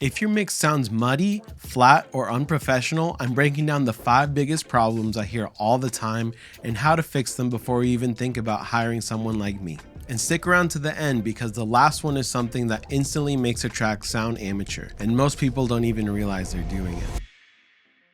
If your mix sounds muddy, flat, or unprofessional, I'm breaking down the 5 biggest problems I hear all the time and how to fix them before you even think about hiring someone like me. And stick around to the end because the last one is something that instantly makes a track sound amateur, and most people don't even realize they're doing it.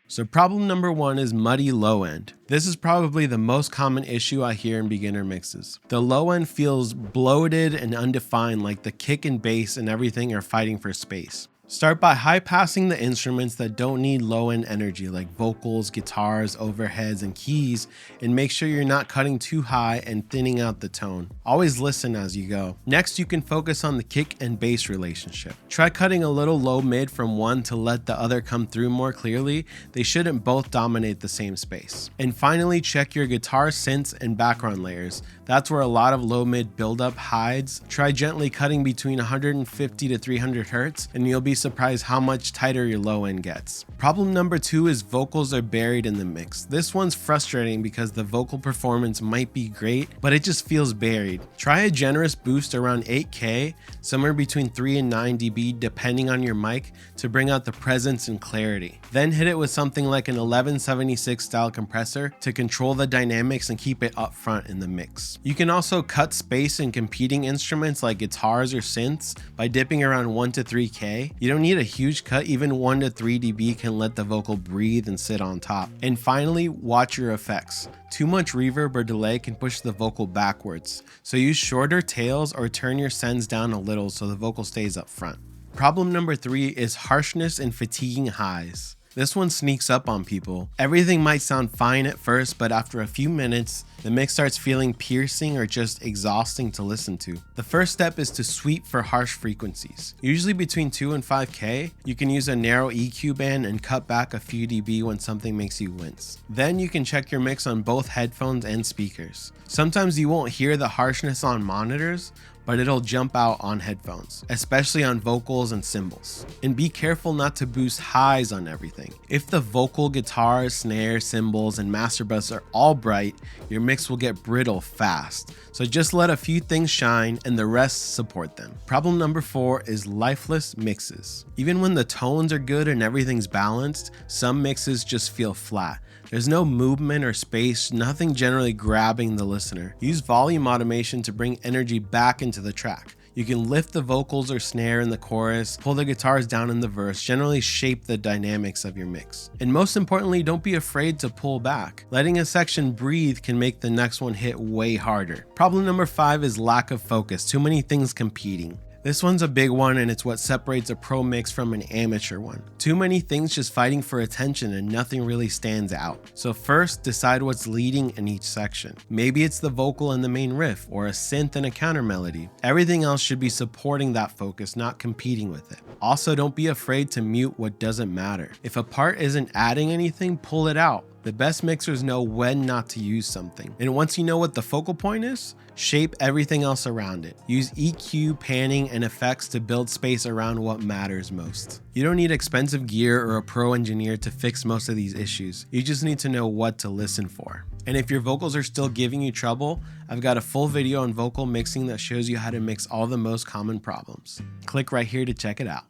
So problem number 1 is muddy low end. This is probably the most common issue I hear in beginner mixes. The low end feels bloated and undefined, like the kick and bass and everything are fighting for space. Start by high passing the instruments that don't need low end energy like vocals, guitars, overheads, and keys, and make sure you're not cutting too high and thinning out the tone. Always listen as you go. Next, you can focus on the kick and bass relationship. Try cutting a little low mid from one to let the other come through more clearly. They shouldn't both dominate the same space. And finally, check your guitar synths and background layers. That's where a lot of low mid buildup hides. Try gently cutting between 150 to 300 Hz and you'll be surprised how much tighter your low end gets. Problem number 2 is vocals are buried in the mix. This one's frustrating because the vocal performance might be great, but it just feels buried. Try a generous boost around 8K, somewhere between 3 and 9 dB depending on your mic to bring out the presence and clarity. Then hit it with something like an 1176 style compressor to control the dynamics and keep it up front in the mix. You can also cut space in competing instruments like guitars or synths by dipping around 1 to 3K. You don't need a huge cut, even 1 to 3 dB can let the vocal breathe and sit on top. And finally, watch your effects. Too much reverb or delay can push the vocal backwards, so use shorter tails or turn your sends down a little so the vocal stays up front. Problem number 3 is harshness and fatiguing highs. This one sneaks up on people. Everything might sound fine at first, but after a few minutes, the mix starts feeling piercing or just exhausting to listen to. The first step is to sweep for harsh frequencies. Usually between 2 and 5K, you can use a narrow EQ band and cut back a few dB when something makes you wince. Then you can check your mix on both headphones and speakers. Sometimes you won't hear the harshness on monitors, but it'll jump out on headphones, especially on vocals and cymbals. And be careful not to boost highs on everything. If the vocal, guitar, snare, cymbals, and master bus are all bright, your mix will get brittle fast. So just let a few things shine and the rest support them. Problem number 4 is lifeless mixes. Even when the tones are good and everything's balanced, some mixes just feel flat. There's no movement or space, nothing generally grabbing the listener. Use volume automation to bring energy back into the track. You can lift the vocals or snare in the chorus, pull the guitars down in the verse, generally shape the dynamics of your mix. And most importantly, don't be afraid to pull back. Letting a section breathe can make the next one hit way harder. Problem number 5 is lack of focus, too many things competing. This one's a big one and it's what separates a pro mix from an amateur one. Too many things just fighting for attention and nothing really stands out. So first, decide what's leading in each section. Maybe it's the vocal and the main riff, or a synth and a counter melody. Everything else should be supporting that focus, not competing with it. Also, don't be afraid to mute what doesn't matter. If a part isn't adding anything, pull it out. The best mixers know when not to use something. And once you know what the focal point is, shape everything else around it. Use EQ, panning, and effects to build space around what matters most. You don't need expensive gear or a pro engineer to fix most of these issues. You just need to know what to listen for. And if your vocals are still giving you trouble, I've got a full video on vocal mixing that shows you how to mix all the most common problems. Click right here to check it out.